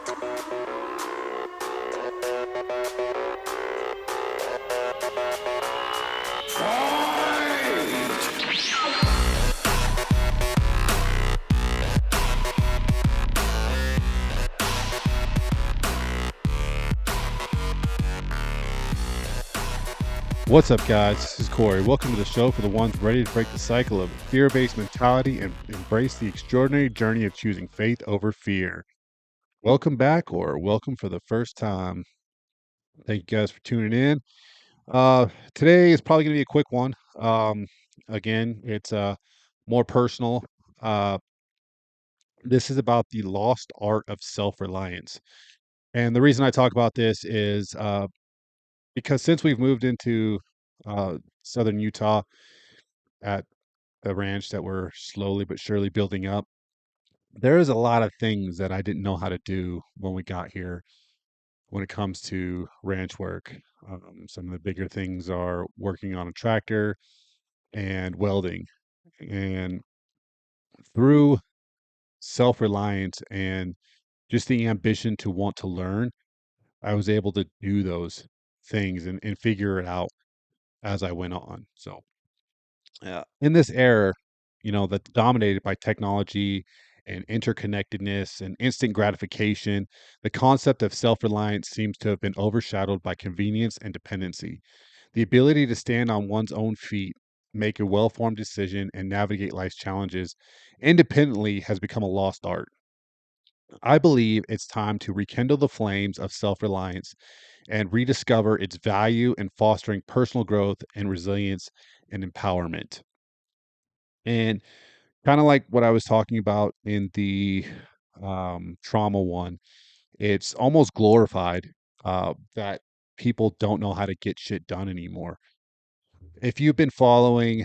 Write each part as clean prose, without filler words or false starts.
What's up, guys? This is Corey. Welcome to the show for the ones ready to break the cycle of fear-based mentality and embrace the extraordinary journey of choosing faith over fear. Welcome back, or welcome for the first time. Thank you guys for tuning in. Today is probably going to be a quick one. Again, it's more personal. Uh, this is about the lost art of self-reliance. And the reason I talk about this is because since we've moved into southern Utah at the ranch that we're slowly but surely building up, there is a lot of things that I didn't know how to do when we got here when it comes to ranch work. Some of the bigger things are working on a tractor and welding. And through self reliance and just the ambition to want to learn, I was able to do those things and figure it out as I went on. So, in this era, that's dominated by technology and interconnectedness and instant gratification, the concept of self-reliance seems to have been overshadowed by convenience and dependency. The ability to stand on one's own feet, make a well-formed decision, and navigate life's challenges independently has become a lost art. I believe it's time to rekindle the flames of self-reliance and rediscover its value in fostering personal growth and resilience and empowerment. And kind of like what I was talking about in the trauma one, it's almost glorified that people don't know how to get shit done anymore. If you've been following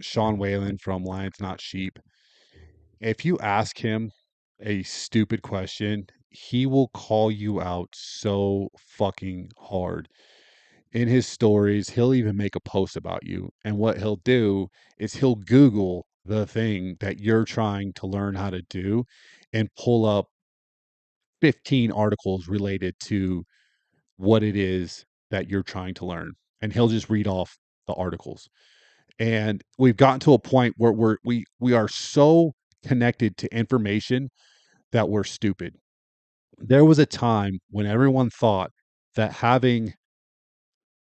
Sean Whalen from Lions Not Sheep, if you ask him a stupid question, he will call you out so fucking hard. In his stories, he'll even make a post about you. And what he'll do is he'll Google the thing that you're trying to learn how to do and pull up 15 articles related to what it is that you're trying to learn. And he'll just read off the articles. And we've gotten to a point where we are so connected to information that we're stupid. There was a time when everyone thought that having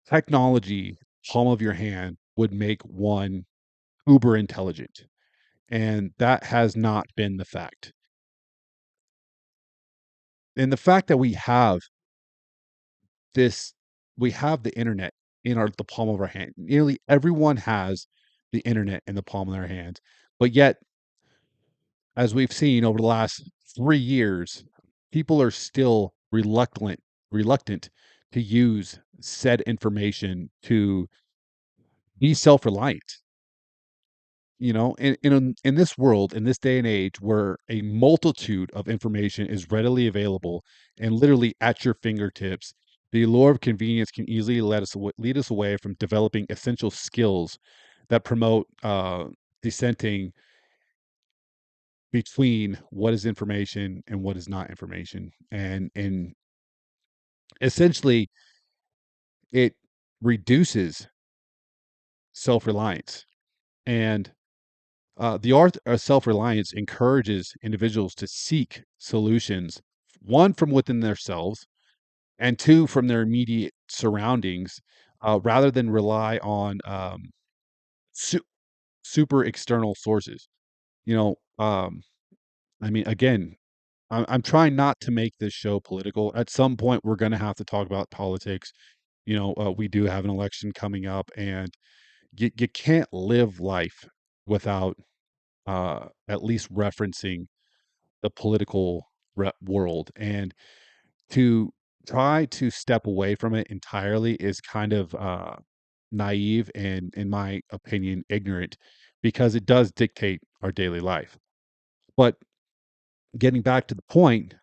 technology palm of your hand would make one uber intelligent, and that has not been the fact. And the fact that this we have the internet in our the palm of our hand. Nearly everyone has the internet in the palm of their hands. But yet, as we've seen over the last 3 years, people are still reluctant to use said information to be self-reliant. In this world, in this day and age, where a multitude of information is readily available and literally at your fingertips, the allure of convenience can easily lead us away from developing essential skills that promote dissenting between what is information and what is not information, and essentially it reduces self-reliance. And the art of self-reliance encourages individuals to seek solutions, one from within themselves, and two from their immediate surroundings, rather than rely on su- super external sources. You know, um, I mean, again, I'm trying not to make this show political. At some point, we're going to have to talk about politics. We do have an election coming up, and you can't live life without at least referencing the political world. And to try to step away from it entirely is kind of naive and, in my opinion, ignorant, because it does dictate our daily life. But getting back to the point,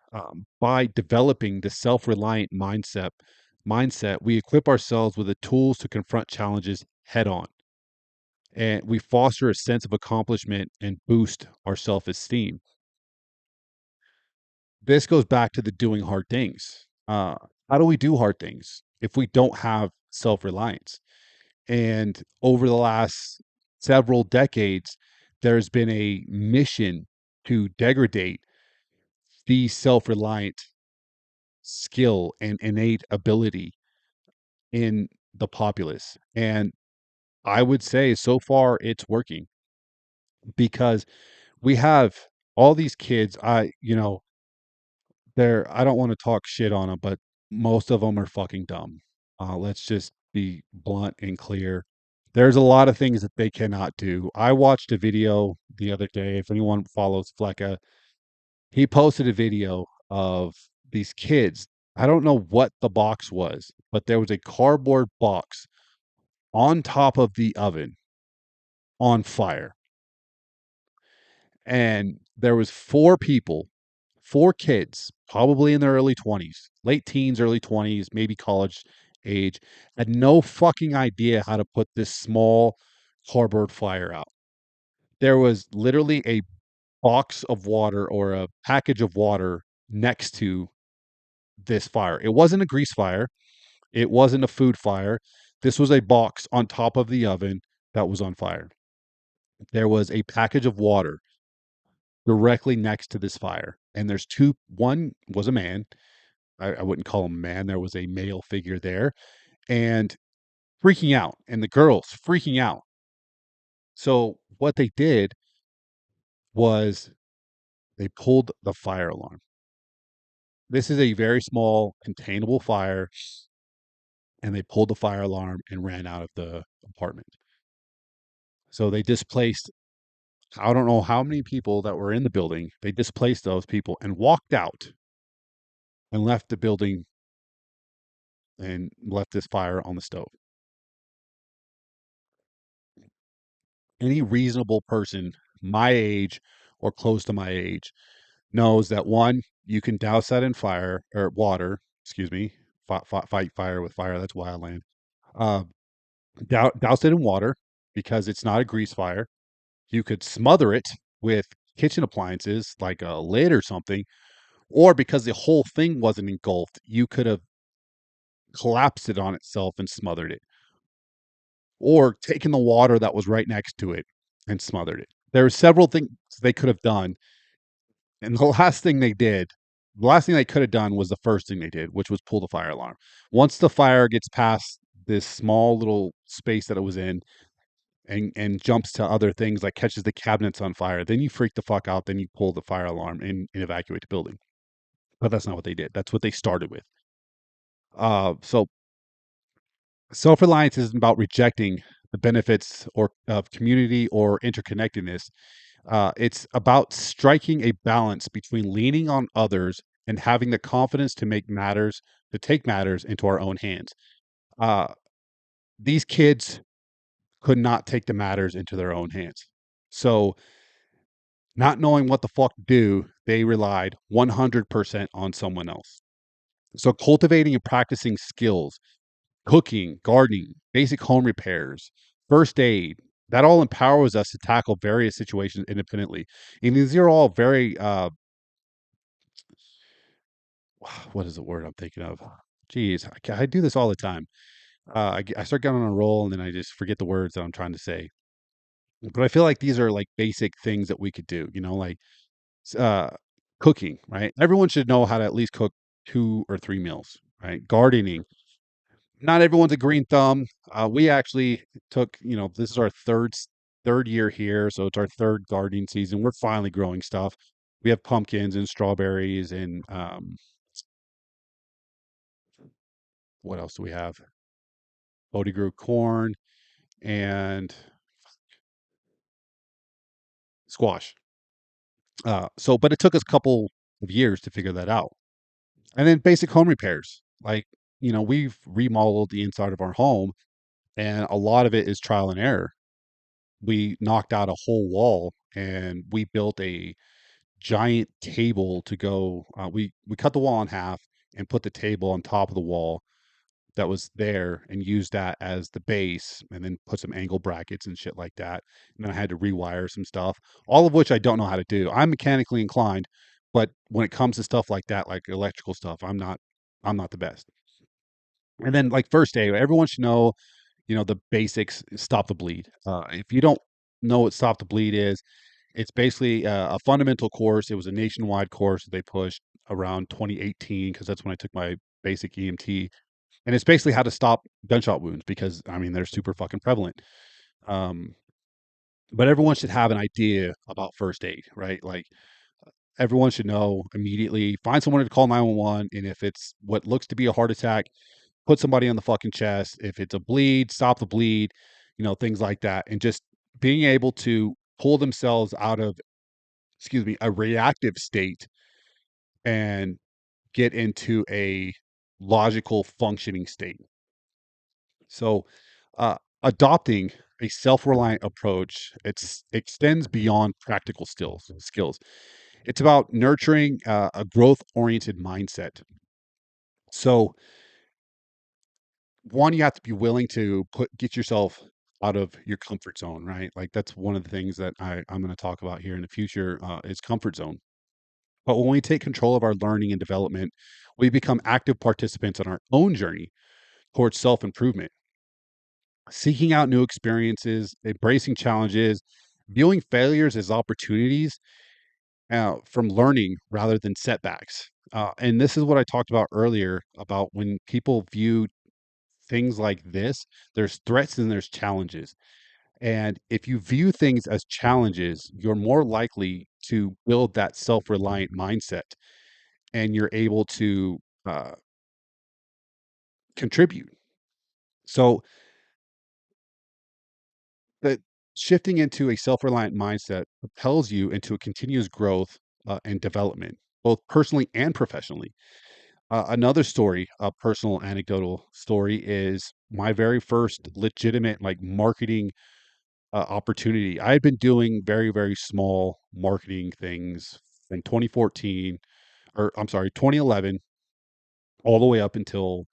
by developing the self-reliant mindset, we equip ourselves with the tools to confront challenges head on, and we foster a sense of accomplishment and boost our self-esteem. this goes back to the doing hard things. How do we do hard things if we don't have self-reliance? And over the last several decades, there's been a mission to degrade the self-reliant skill and innate ability in the populace. And I would say so far it's working because we have all these kids. I don't want to talk shit on them, but most of them are fucking dumb. Let's just be blunt and clear. There's a lot of things that they cannot do. I watched a video the other day. If anyone follows Flecka, he posted a video of these kids. I don't know what the box was, but there was a cardboard box on top of the oven on fire. And there was four people, four kids, probably in their early 20s, late teens, early 20s, maybe college age, had no fucking idea how to put this small cardboard fire out. There was literally a box of water or a package of water next to this fire. It wasn't a grease fire. It wasn't a food fire. This was a box on top of the oven that was on fire. There was a package of water directly next to this fire. And there's two, one was a man. I wouldn't call him a man. There was a male figure there and freaking out, and the girls freaking out. So what they did was they pulled the fire alarm. This is a very small, containable fire, and they pulled the fire alarm and ran out of the apartment. So they displaced, I don't know how many people that were in the building. They displaced those people and walked out and left the building and left this fire on the stove. Any reasonable person my age or close to my age knows that one, you can douse that in fire or water, excuse me, fight fire with fire. That's wildland. Uh, douse it in water because it's not a grease fire. You could smother it with kitchen appliances like a lid or something, or because the whole thing wasn't engulfed, you could have collapsed it on itself and smothered it, or taken the water that was right next to it and smothered it. There were several things they could have done. And the last thing they could have done was the first thing they did, which was pull the fire alarm. Once the fire gets past this small little space that it was in and jumps to other things like catches the cabinets on fire, then you freak the fuck out, then you pull the fire alarm and evacuate the building. But that's not what they did. That's what they started with. So self-reliance isn't about rejecting the benefits or of community or interconnectedness. It's about striking a balance between leaning on others and having the confidence to take matters into our own hands. Uh, these kids could not take the matters into their own hands. So, not knowing what the fuck to do, they relied 100% on someone else. So, cultivating and practicing skills, cooking, gardening, basic home repairs, first aid, that all empowers us to tackle various situations independently. And these are all very what is the word I'm thinking of? Geez, I do this all the time. I start getting on a roll and then I just forget the words that I'm trying to say. But I feel like these are like basic things that we could do, like uh, cooking, right? Everyone should know how to at least cook 2 or 3 meals, right? Gardening. Not everyone's a green thumb. We actually took, this is our third year here, so it's our third gardening season. We're finally growing stuff. We have pumpkins and strawberries and what else do we have? Bodie grew corn and squash. But it took us a couple of years to figure that out. And then basic home repairs. Like, we've remodeled the inside of our home, and a lot of it is trial and error. We knocked out a whole wall and we built a giant table to go. We cut the wall in half and put the table on top of the wall that was there and used that as the base and then put some angle brackets and shit like that. And then I had to rewire some stuff, all of which I don't know how to do. I'm mechanically inclined, But when it comes to stuff like that, like electrical stuff, I'm not the best. And then like first aid, everyone should know, the basics, stop the bleed. If you don't know what stop the bleed is, it's basically a fundamental course. It was a nationwide course that they pushed around 2018 because that's when I took my basic EMT. And it's basically how to stop gunshot wounds because I mean they're super fucking prevalent. Um, but everyone should have an idea about first aid, right? Like everyone should know immediately. Find someone to call 911, and if it's what looks to be a heart attack, put somebody on the fucking chest. If it's a bleed, stop the bleed. Things like that, and just being able to pull themselves out of, excuse me, a reactive state and get into a logical functioning state. So, adopting a self-reliant approach, extends beyond practical skills. It's about nurturing a growth-oriented mindset. So, one, you have to be willing to get yourself out of your comfort zone, right? Like that's one of the things that I'm going to talk about here in the future, is comfort zone. But when we take control of our learning and development, we become active participants on our own journey towards self improvement, seeking out new experiences, embracing challenges, viewing failures as opportunities from learning rather than setbacks. And this is what I talked about earlier about when people view things like this, there's threats and there's challenges. And if you view things as challenges, you're more likely to build that self reliant mindset and you're able to uh, contribute. So, that shifting into a self reliant mindset propels you into a continuous growth and development, both personally and professionally. Another story, a personal anecdotal story, is my very first legitimate like marketing opportunity. I had been doing very, very small marketing things in 2014, or I'm sorry, 2011, all the way up until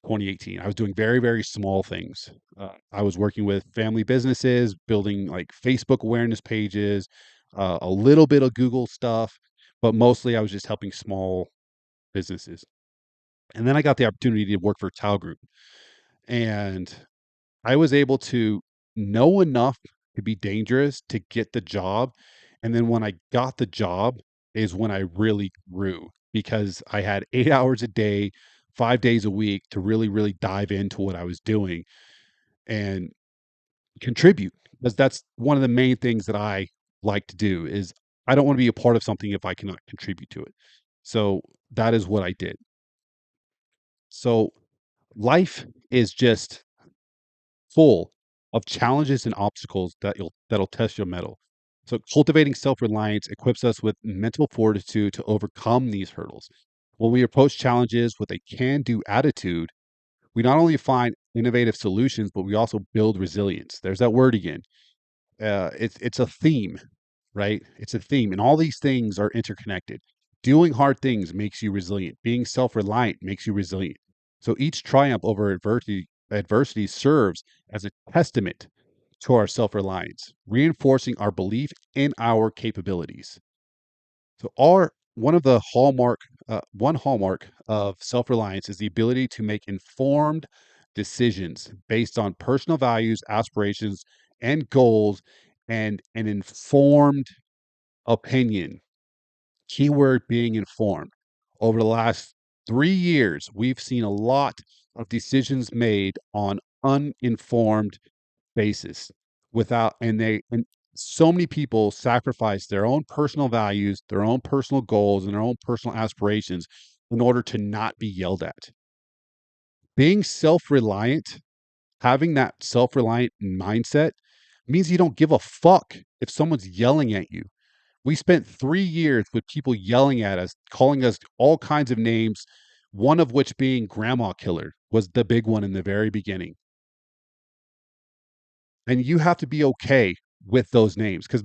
2018. I was doing very, very small things. I was working with family businesses, building like Facebook awareness pages, a little bit of Google stuff, but mostly I was just helping small businesses. And then I got the opportunity to work for Tile Group, and I was able to know enough to be dangerous to get the job, and then when I got the job is when I really grew because I had 8 hours a day, 5 days a week to really, really dive into what I was doing and contribute, because that's one of the main things that I like to do is I don't wanna be a part of something if I cannot contribute to it. So, that is what I did. So, life is just full of challenges and obstacles that'll test your mettle. So cultivating self-reliance equips us with mental fortitude to overcome these hurdles. When we approach challenges with a can-do attitude, we not only find innovative solutions, but we also build resilience. There's that word again. It's a theme, right? It's a theme, and all these things are interconnected. Doing hard things makes you resilient. Being self-reliant makes you resilient. So each triumph over adversity serves as a testament to our self-reliance, reinforcing our belief in our capabilities. So our one hallmark of self-reliance is the ability to make informed decisions based on personal values, aspirations, and goals, and an informed opinion. Keyword being informed. Over the last 3 years, we've seen a lot of decisions made on uninformed basis and so many people sacrifice their own personal values, their own personal goals, and their own personal aspirations in order to not be yelled at. Being self-reliant, having that self-reliant mindset means you don't give a fuck if someone's yelling at you. We spent 3 years with people yelling at us, calling us all kinds of names, one of which being grandma killer was the big one in the very beginning. And you have to be okay with those names because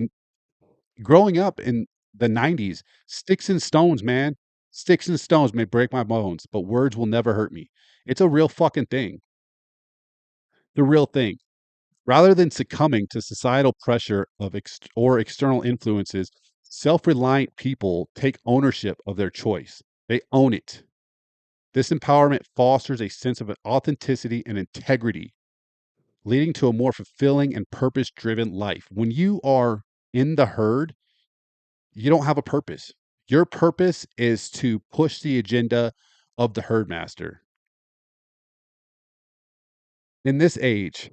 growing up in the 90s, sticks and stones, man. Sticks and stones may break my bones, but words will never hurt me. It's a real fucking thing. The real thing. Rather than succumbing to societal pressure or external influences, Self reliant people take ownership of their choice, they own it. This empowerment fosters a sense of authenticity and integrity, leading to a more fulfilling and purpose driven life. When you are in the herd, you don't have a purpose. Your purpose is to push the agenda of the herdmaster. In this age,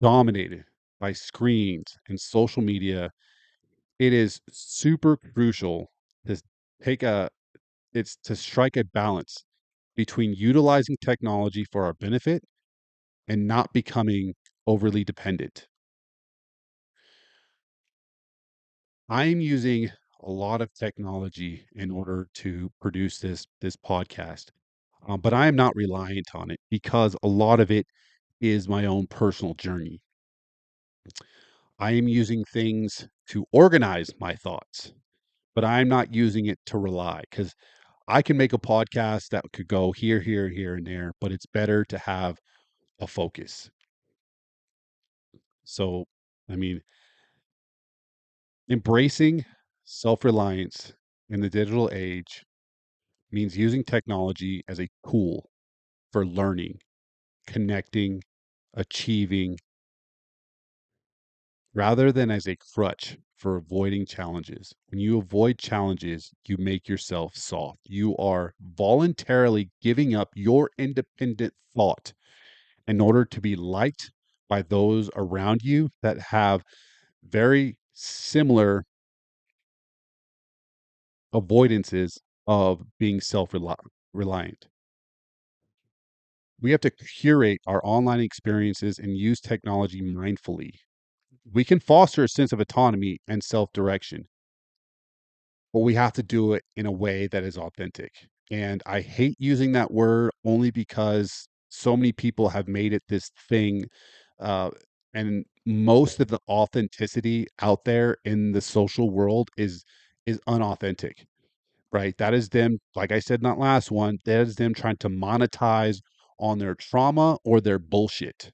dominated by screens and social media, it is super crucial to take a it's to strike a balance between utilizing technology for our benefit and not becoming overly dependent. I'm using a lot of technology in order to produce this podcast, but I am not reliant on it because a lot of it is my own personal journey. I am using things to organize my thoughts, but I'm not using it to rely because I can make a podcast that could go here, here, here, and there, but it's better to have a focus. So, I mean, embracing self reliance in the digital age means using technology as a tool for learning, connecting, achieving, rather than as a crutch for avoiding challenges. When you avoid challenges, you make yourself soft. You are voluntarily giving up your independent thought in order to be liked by those around you that have very similar avoidances of being self reliant. We have to curate our online experiences and use technology mindfully. We can foster a sense of autonomy and self direction, but we have to do it in a way that is authentic. And I hate using that word only because so many people have made it this thing. Uh, and most of the authenticity out there in the social world is unauthentic, right? That is them, like I said in that last one, that is them trying to monetize on their trauma or their bullshit.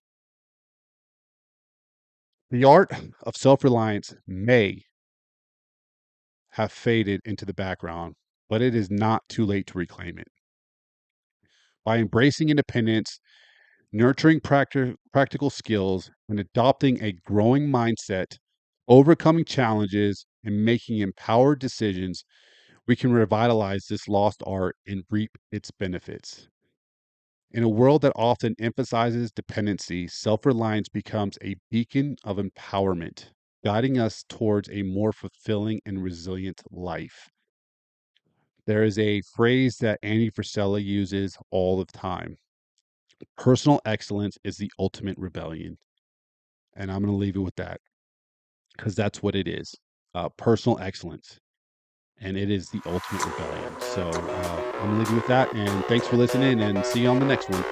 The art of self reliance may have faded into the background, but it is not too late to reclaim it. By embracing independence, nurturing practical skills, and adopting a growing mindset, overcoming challenges, and making empowered decisions, we can revitalize this lost art and reap its benefits. In a world that often emphasizes dependency, self reliance becomes a beacon of empowerment, guiding us towards a more fulfilling and resilient life. There is a phrase that Andy Frisella uses all the time: personal excellence is the ultimate rebellion. And I'm going to leave it with that because that's what it is, personal excellence. And it is the ultimate rebellion. So I'm going to leave you with that. And thanks for listening and see you on the next one.